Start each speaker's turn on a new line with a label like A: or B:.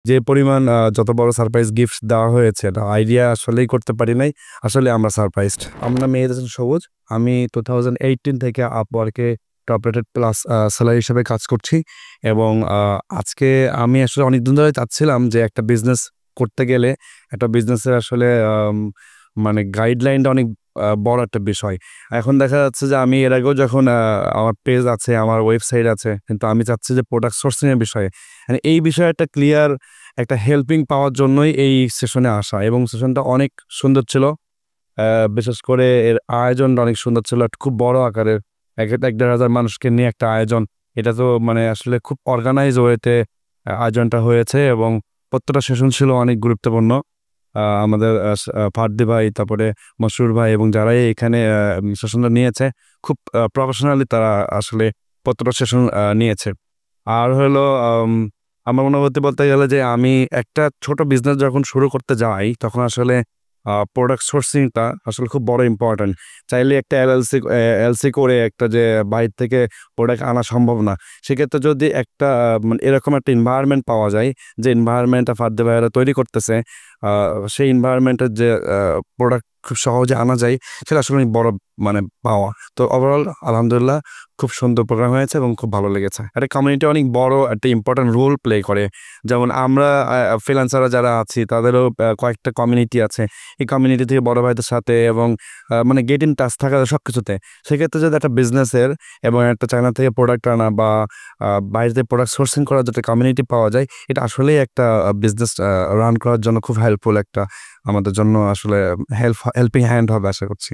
A: যে পরিমাণ যত বড় সারপ্রাইজ গিফট দেওয়া হয়েছে, এটা আইডিয়া আসলেই করতে পারি নাই। আসলে আমরা সারপ্রাইজড। আমার নাম মেহের হাসান সবুজ। আমি 2018 থেকে Upwork-এ টপ রেটেড প্লাস সেলার হিসেবে কাজ করছি এবং আজকে আমি আসলে অনেকদিন ধরে চাচ্ছিলাম যে একটা বিজনেস করতে গেলে একটা বিজনেসের আসলে মানে গাইডলাইনটা অনেক বড় একটা বিষয়। এখন দেখা যাচ্ছে যে আমি এর আগেও যখন আমার পেজ আছে, আমার ওয়েবসাইট আছে, কিন্তু আমি চাচ্ছি যে প্রোডাক্ট সোর্সিং এর বিষয়ে মানে এই বিষয়ে একটা ক্লিয়ার একটা হেল্পিং পাওয়ার জন্যই এই সেশনে আসা এবং সেশনটা অনেক সুন্দর ছিল। বিশেষ করে এর আয়োজনটা অনেক সুন্দর ছিল। খুব বড় আকারের ১,৫০০ মানুষকে নিয়ে একটা আয়োজন। এটা তো মানে আসলে খুব অর্গানাইজ ওয়েতে আয়োজনটা হয়েছে এবং প্রত্যেকটা সেশন ছিল অনেক গুরুত্বপূর্ণ। আমাদের ফার্দি ভাই, তারপরে মশরুর ভাই এবং যারাই এখানে সেশনটা নিয়েছে খুব প্রফেশনালি তারা আসলে প্রত্যেকটা সেশন নিয়েছে। আর হলো আমার অনুভূতি বলতে গেলে যে আমি একটা ছোট বিজনেস যখন শুরু করতে যাই তখন আসলে প্রোডাক্ট সোর্সিংটা আসলে খুব বড় ইম্পর্টেন্ট। চাইলে একটা এলসি করে একটা যে বাইরে থেকে প্রোডাক্ট আনা সম্ভব না। সেক্ষেত্রে যদি একটা মানে এরকম একটা এনভায়রনমেন্ট পাওয়া যায়, যে এনভায়রনমেন্টটা ফার্দি ভাইয়েরা তৈরি করতেছে, আ সেই এনভায়রনমেন্টের যে প্রোডাক্ট খুব সহজে আনা যায়, সেটা আসলে অনেক বড় মানে পাওয়া। তো ওভারঅল আলহামদুলিল্লাহ খুব সুন্দর প্রোগ্রাম হয়েছে এবং খুব ভালো লেগেছে। একটা কমিউনিটি অনেক বড় একটা ইম্পোর্টেন্ট রোল প্লে করে। যেমন আমরা ফ্রিল্যান্সাররা যারা আছি তাদেরও কয়েকটা কমিউনিটি আছে। এই কমিউনিটি থেকে বড় ভাইদের সাথে এবং মানে গেট ইন টাচ থাকা সবকিছুতে। সেক্ষেত্রে যদি একটা বিজনেসের এবং একটা চায়না থেকে প্রোডাক্ট আনা বা বাইরে থেকে প্রোডাক্ট সোর্সিং করার যদি কমিউনিটি পাওয়া যায়, এটা আসলেই একটা বিজনেস রান করার জন্য খুব হেল্পফুল একটা আমাদের জন্য আসলে হেল্পিং হ্যান্ড হবে আশা করছি।